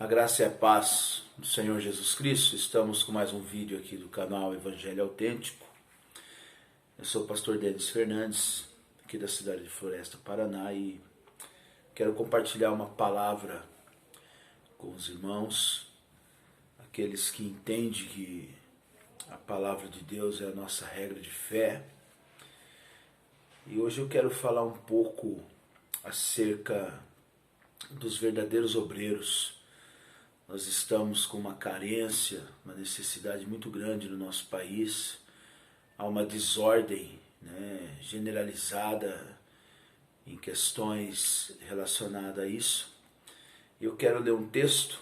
A graça e a paz do Senhor Jesus Cristo. Estamos com mais um vídeo aqui do canal Evangelho Autêntico. Eu sou o pastor Denis Fernandes, aqui da cidade de Floresta, Paraná, e quero compartilhar uma palavra com os irmãos, aqueles que entendem que a palavra de Deus é a nossa regra de fé. E hoje eu quero falar um pouco acerca dos verdadeiros obreiros. Nós estamos com uma carência, uma necessidade muito grande no nosso país. Há uma desordem, generalizada em questões relacionadas a isso. Eu quero ler um texto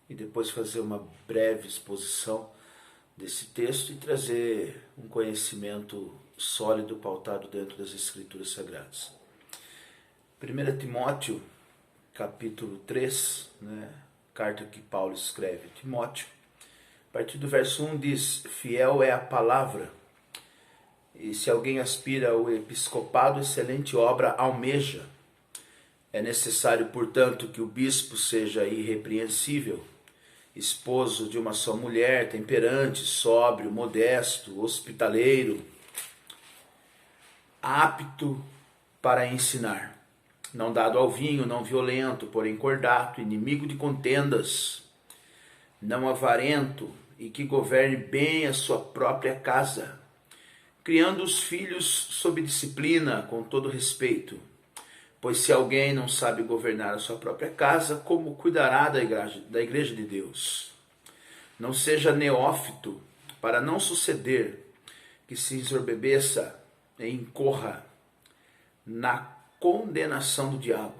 e depois fazer uma breve exposição desse texto e trazer um conhecimento sólido pautado dentro das Escrituras Sagradas. 1 Timóteo, capítulo 3, carta que Paulo escreve a Timóteo, a partir do verso 1 diz: fiel é a palavra, e se alguém aspira ao episcopado, excelente obra almeja. É necessário, portanto, que o bispo seja irrepreensível, esposo de uma só mulher, temperante, sóbrio, modesto, hospitaleiro, apto para ensinar, não dado ao vinho, não violento, porém cordato, inimigo de contendas, não avarento, e que governe bem a sua própria casa, criando os filhos sob disciplina, com todo respeito. Pois se alguém não sabe governar a sua própria casa, como cuidará da igreja de Deus? Não seja neófito, para não suceder que se ensorbebeça e incorra na condenação do diabo.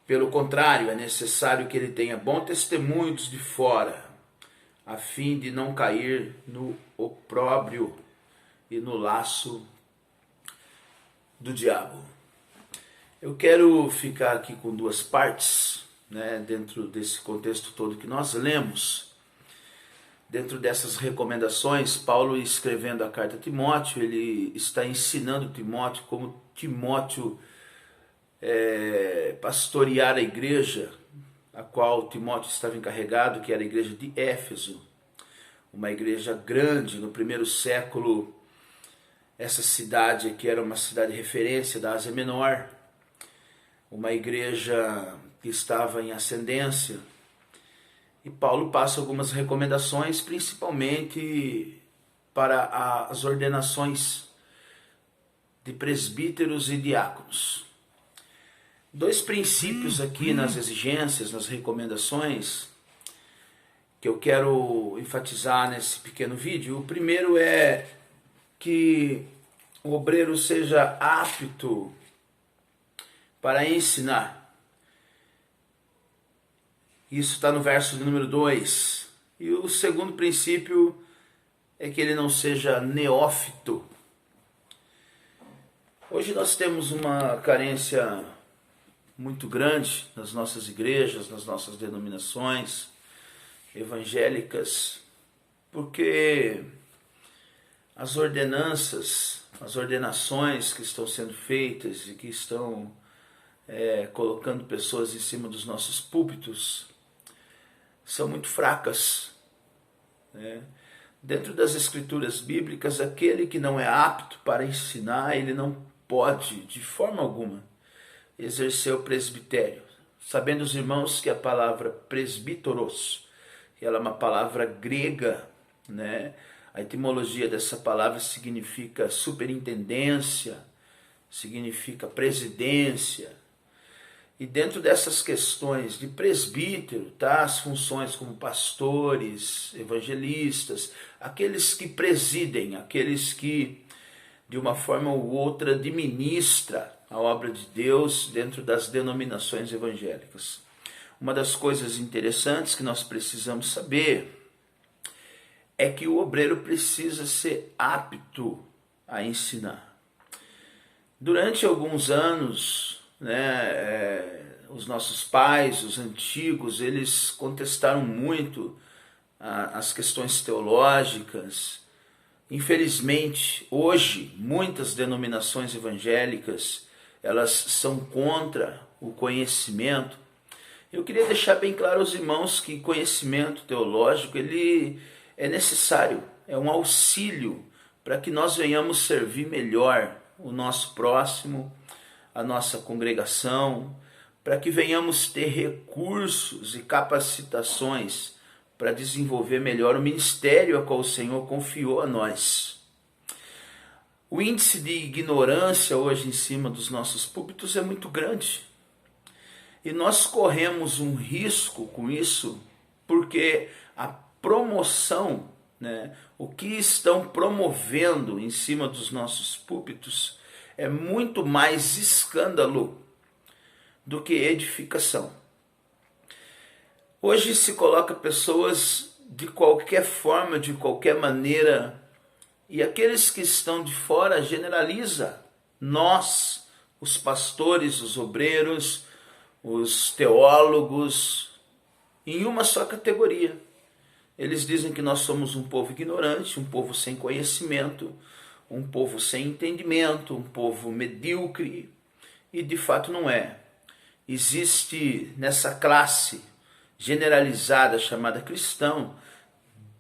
Pelo contrário, é necessário que ele tenha bom testemunho dos de fora, a fim de não cair no opróbrio e no laço do diabo. Eu quero ficar aqui com duas partes, dentro desse contexto todo que nós lemos. Dentro dessas recomendações, Paulo, escrevendo a carta a Timóteo, ele está ensinando Timóteo como Timóteo pastorear a igreja a qual Timóteo estava encarregado, que era a igreja de Éfeso, uma igreja grande. No primeiro século, essa cidade aqui era uma cidade de referência da Ásia Menor, uma igreja que estava em ascendência. E Paulo passa algumas recomendações, principalmente para as ordenações de presbíteros e diáconos. Dois princípios aqui nas exigências, nas recomendações, que eu quero enfatizar nesse pequeno vídeo. O primeiro é que o obreiro seja apto para ensinar. Isso está no verso de número 2. E o segundo princípio é que ele não seja neófito. Hoje nós temos uma carência muito grande nas nossas igrejas, nas nossas denominações evangélicas, porque as ordenanças, as ordenações que estão sendo feitas e que estão colocando pessoas em cima dos nossos púlpitos são muito fracas. Dentro das escrituras bíblicas, aquele que não é apto para ensinar, ele não pode, de forma alguma, exercer o presbitério. Sabendo os irmãos que a palavra presbíteros, ela é uma palavra grega, A etimologia dessa palavra significa superintendência, significa presidência. E dentro dessas questões de presbítero, as funções como pastores, evangelistas, aqueles que presidem, aqueles que de uma forma ou outra administram a obra de Deus dentro das denominações evangélicas. Uma das coisas interessantes que nós precisamos saber é que o obreiro precisa ser apto a ensinar. Durante alguns anos, os nossos pais, os antigos, eles contestaram muito as questões teológicas. Infelizmente, hoje, muitas denominações evangélicas, elas são contra o conhecimento. Eu queria deixar bem claro aos irmãos que conhecimento teológico ele é necessário, é um auxílio para que nós venhamos servir melhor o nosso próximo, a nossa congregação, para que venhamos ter recursos e capacitações para desenvolver melhor o ministério a qual o Senhor confiou a nós. O índice de ignorância hoje em cima dos nossos púlpitos é muito grande. E nós corremos um risco com isso, porque a promoção, o que estão promovendo em cima dos nossos púlpitos é muito mais escândalo do que edificação. Hoje se coloca pessoas de qualquer forma, de qualquer maneira, e aqueles que estão de fora generaliza. Nós, os pastores, os obreiros, os teólogos, em uma só categoria. Eles dizem que nós somos um povo ignorante, um povo sem conhecimento, um povo sem entendimento, um povo medíocre, e de fato não é. Existe nessa classe generalizada chamada cristão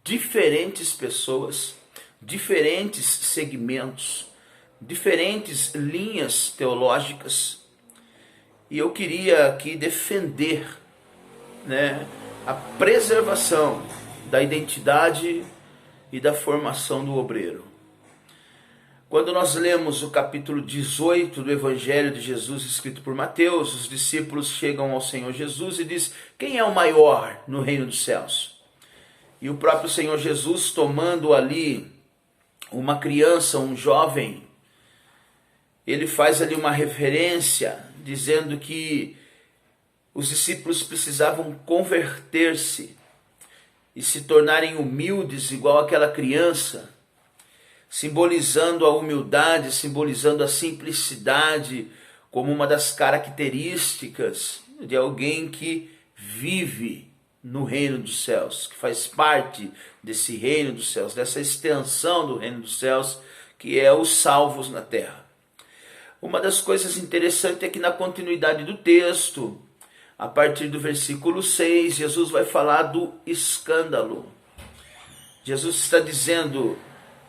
diferentes pessoas, diferentes segmentos, diferentes linhas teológicas, e eu queria aqui defender a preservação da identidade e da formação do obreiro. Quando nós lemos o capítulo 18 do Evangelho de Jesus escrito por Mateus, os discípulos chegam ao Senhor Jesus e diz: quem é o maior no reino dos céus? E o próprio Senhor Jesus, tomando ali uma criança, um jovem, ele faz ali uma referência, dizendo que os discípulos precisavam converter-se e se tornarem humildes igual aquela criança, simbolizando a humildade, simbolizando a simplicidade como uma das características de alguém que vive no reino dos céus, que faz parte desse reino dos céus, dessa extensão do reino dos céus, que é os salvos na terra. Uma das coisas interessantes é que na continuidade do texto, a partir do versículo 6, Jesus vai falar do escândalo. Jesus está dizendo: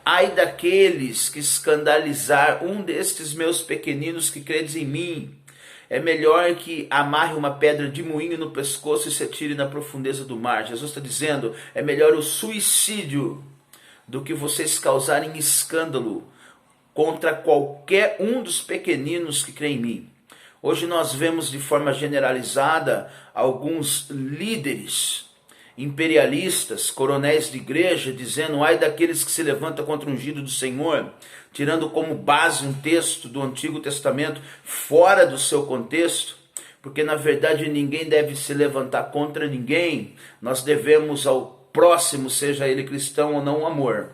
ai daqueles que escandalizar um destes meus pequeninos que credes em mim. É melhor que amarre uma pedra de moinho no pescoço e se atire na profundeza do mar. Jesus está dizendo: é melhor o suicídio do que vocês causarem escândalo contra qualquer um dos pequeninos que crê em mim. Hoje nós vemos de forma generalizada alguns líderes imperialistas, coronéis de igreja, dizendo: ai daqueles que se levantam contra o ungido do Senhor, tirando como base um texto do Antigo Testamento fora do seu contexto, porque na verdade ninguém deve se levantar contra ninguém, nós devemos ao próximo, seja ele cristão ou não, amor.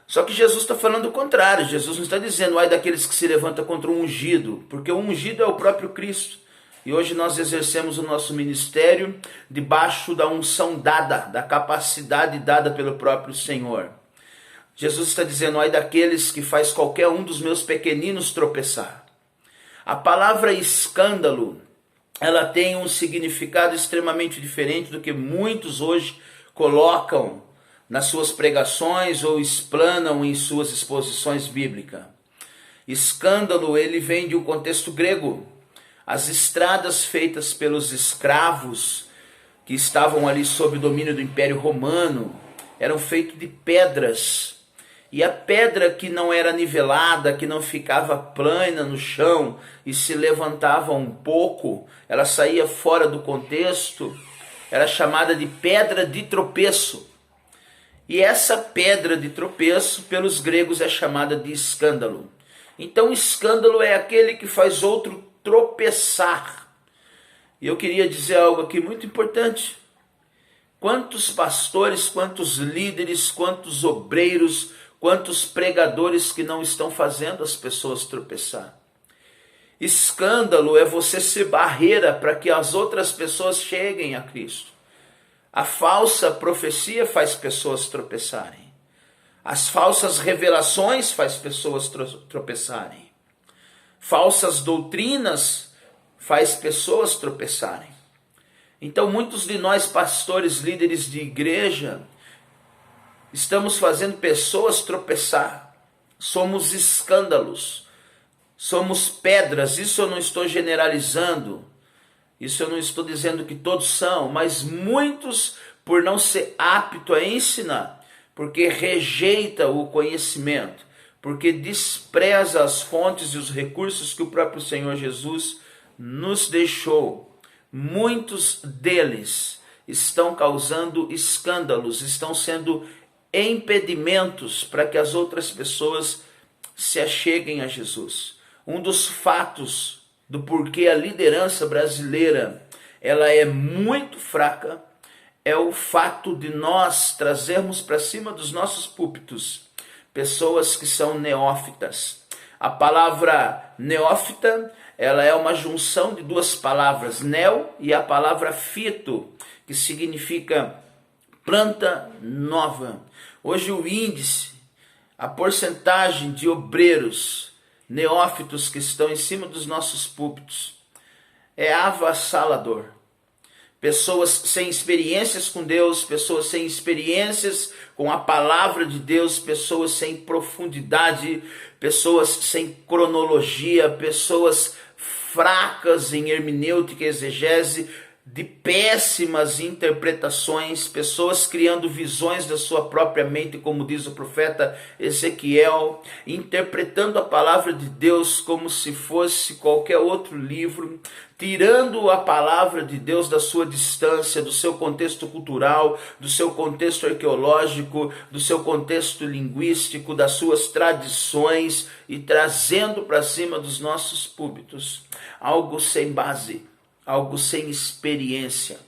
Só que Jesus está falando o contrário. Jesus não está dizendo: ai daqueles que se levantam contra o ungido, porque o ungido é o próprio Cristo. E hoje nós exercemos o nosso ministério debaixo da unção dada, da capacidade dada pelo próprio Senhor. Jesus está dizendo: ai daqueles que faz qualquer um dos meus pequeninos tropeçar. A palavra escândalo, ela tem um significado extremamente diferente do que muitos hoje colocam nas suas pregações ou explanam em suas exposições bíblicas. Escândalo, ele vem de um contexto grego. As estradas feitas pelos escravos que estavam ali sob o domínio do Império Romano eram feitas de pedras. E a pedra que não era nivelada, que não ficava plana no chão e se levantava um pouco, ela saía fora do contexto, era chamada de pedra de tropeço. E essa pedra de tropeço, pelos gregos, é chamada de escândalo. Então, escândalo é aquele que faz outro tropeçar. E eu queria dizer algo aqui muito importante. Quantos pastores, quantos líderes, quantos obreiros, quantos pregadores que não estão fazendo as pessoas tropeçar? Escândalo é você ser barreira para que as outras pessoas cheguem a Cristo. A falsa profecia faz pessoas tropeçarem. As falsas revelações faz pessoas tropeçarem. Falsas doutrinas faz pessoas tropeçarem. Então muitos de nós, pastores, líderes de igreja, estamos fazendo pessoas tropeçar. Somos escândalos, somos pedras. Isso eu não estou generalizando, isso eu não estou dizendo que todos são, mas muitos, por não ser apto a ensinar, porque rejeita o conhecimento, porque despreza as fontes e os recursos que o próprio Senhor Jesus nos deixou. Muitos deles estão causando escândalos, estão sendo impedimentos para que as outras pessoas se acheguem a Jesus. Um dos fatos do porquê a liderança brasileira ela é muito fraca é o fato de nós trazermos para cima dos nossos púlpitos pessoas que são neófitas. A palavra neófita, ela é uma junção de duas palavras, neo e a palavra fito, que significa planta nova. Hoje o índice, a porcentagem de obreiros neófitos que estão em cima dos nossos púlpitos é avassalador. Pessoas sem experiências com Deus, pessoas sem experiências com a palavra de Deus, pessoas sem profundidade, pessoas sem cronologia, pessoas fracas em hermenêutica e exegese, de péssimas interpretações, pessoas criando visões da sua própria mente, como diz o profeta Ezequiel, interpretando a palavra de Deus como se fosse qualquer outro livro, tirando a palavra de Deus da sua distância, do seu contexto cultural, do seu contexto arqueológico, do seu contexto linguístico, das suas tradições e trazendo para cima dos nossos púlpitos algo sem base, algo sem experiência.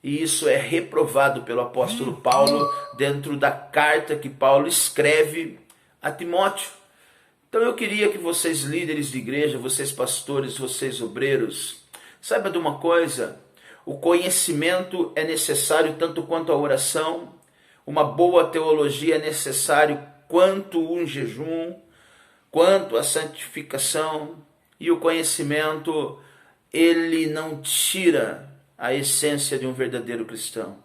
E isso é reprovado pelo apóstolo Paulo dentro da carta que Paulo escreve a Timóteo. Então eu queria que vocês líderes de igreja, vocês pastores, vocês obreiros, saibam de uma coisa: o conhecimento é necessário tanto quanto a oração, uma boa teologia é necessário quanto um jejum, quanto a santificação, e o conhecimento ele não tira a essência de um verdadeiro cristão,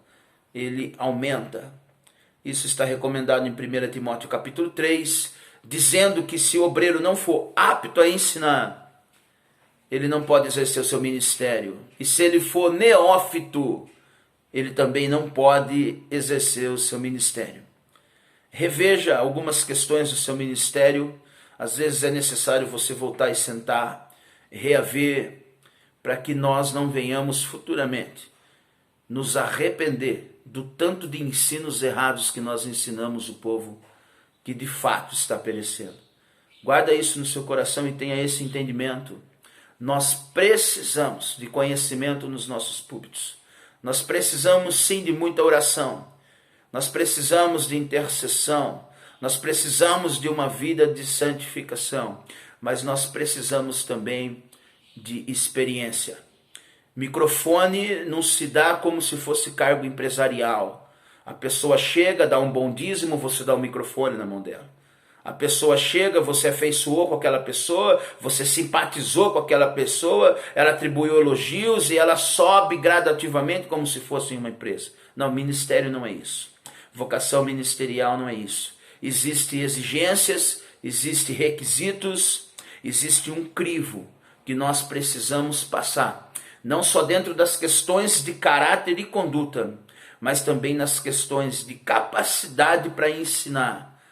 ele aumenta. Isso está recomendado em 1 Timóteo capítulo 3, dizendo que se o obreiro não for apto a ensinar, ele não pode exercer o seu ministério. E se ele for neófito, ele também não pode exercer o seu ministério. Reveja algumas questões do seu ministério. Às vezes é necessário você voltar e sentar, reaver, para que nós não venhamos futuramente nos arrepender do tanto de ensinos errados que nós ensinamos o povo que de fato está perecendo. Guarda isso no seu coração e tenha esse entendimento. Nós precisamos de conhecimento nos nossos púlpitos. Nós precisamos sim de muita oração. Nós precisamos de intercessão. Nós precisamos de uma vida de santificação. Mas nós precisamos também de experiência. Microfone não se dá como se fosse cargo empresarial. A pessoa chega, dá um bom dízimo, você dá um microfone na mão dela. A pessoa chega, você afeiçoou com aquela pessoa, você simpatizou com aquela pessoa, ela atribuiu elogios e ela sobe gradativamente como se fosse uma empresa. Não, ministério não é isso. Vocação ministerial não é isso. Existem exigências, existem requisitos, existe um crivo que nós precisamos passar, não só dentro das questões de caráter e conduta, mas também nas questões de capacidade para ensinar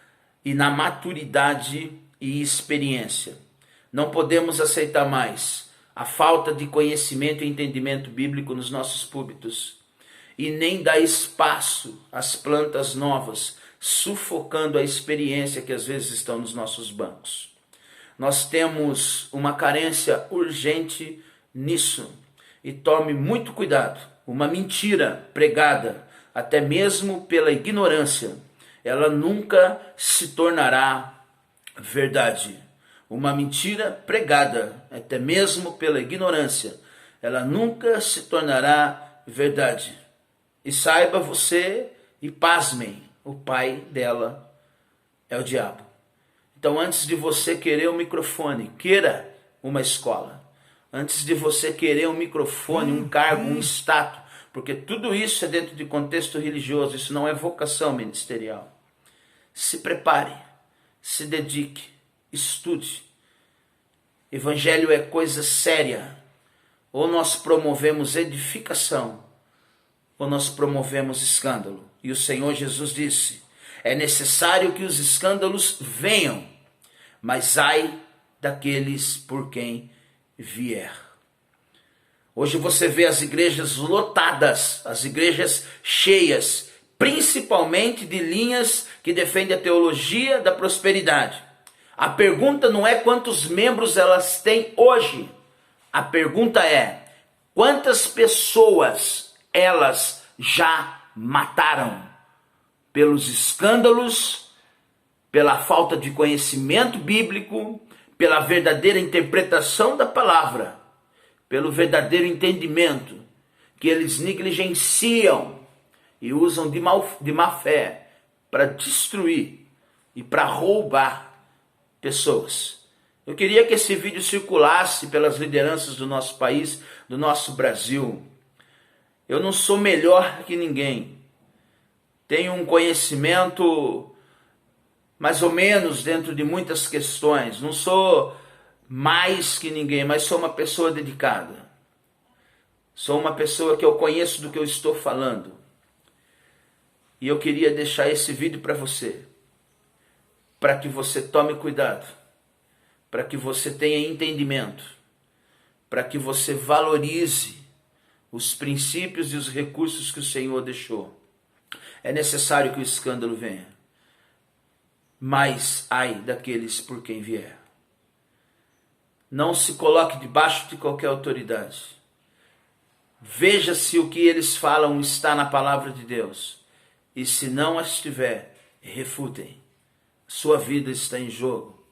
e na maturidade e experiência. Não podemos aceitar mais a falta de conhecimento e entendimento bíblico nos nossos púlpitos e nem dar espaço às plantas novas, sufocando a experiência que às vezes estão nos nossos bancos. Nós temos uma carência urgente nisso. E tome muito cuidado. Uma mentira pregada, até mesmo pela ignorância, ela nunca se tornará verdade. Uma mentira pregada, até mesmo pela ignorância, ela nunca se tornará verdade. E saiba você, e pasmem, o pai dela é o diabo. Então, antes de você querer um microfone, queira uma escola. antes de você querer um microfone, um cargo, um status, porque tudo isso é dentro de contexto religioso, isso não é vocação ministerial. Se prepare, se dedique, estude. Evangelho é coisa séria. Ou nós promovemos edificação, ou nós promovemos escândalo. E o Senhor Jesus disse, é necessário que os escândalos venham, mas ai daqueles por quem vier. Hoje você vê as igrejas lotadas, as igrejas cheias, principalmente de linhas que defendem a teologia da prosperidade. A pergunta não é quantos membros elas têm hoje. A pergunta é, quantas pessoas elas já mataram? Pelos escândalos, pela falta de conhecimento bíblico, pela verdadeira interpretação da palavra, pelo verdadeiro entendimento que eles negligenciam e usam de má fé para destruir e para roubar pessoas. Eu queria que esse vídeo circulasse pelas lideranças do nosso país, do nosso Brasil. Eu não sou melhor que ninguém. Tenho um conhecimento mais ou menos dentro de muitas questões. Não sou mais que ninguém, mas sou uma pessoa dedicada. Sou uma pessoa que eu conheço do que eu estou falando. E eu queria deixar esse vídeo para você, para que você tome cuidado, para que você tenha entendimento, para que você valorize os princípios e os recursos que o Senhor deixou. É necessário que o escândalo venha, mas ai daqueles por quem vier. Não se coloque debaixo de qualquer autoridade. Veja se o que eles falam está na palavra de Deus. E se não estiver, refutem. Sua vida está em jogo.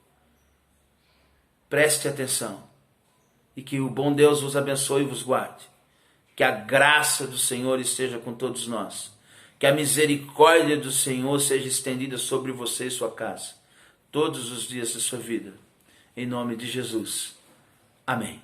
Preste atenção. E que o bom Deus vos abençoe e vos guarde. Que a graça do Senhor esteja com todos nós. Que a misericórdia do Senhor seja estendida sobre você e sua casa. Todos os dias da sua vida. Em nome de Jesus. Amém.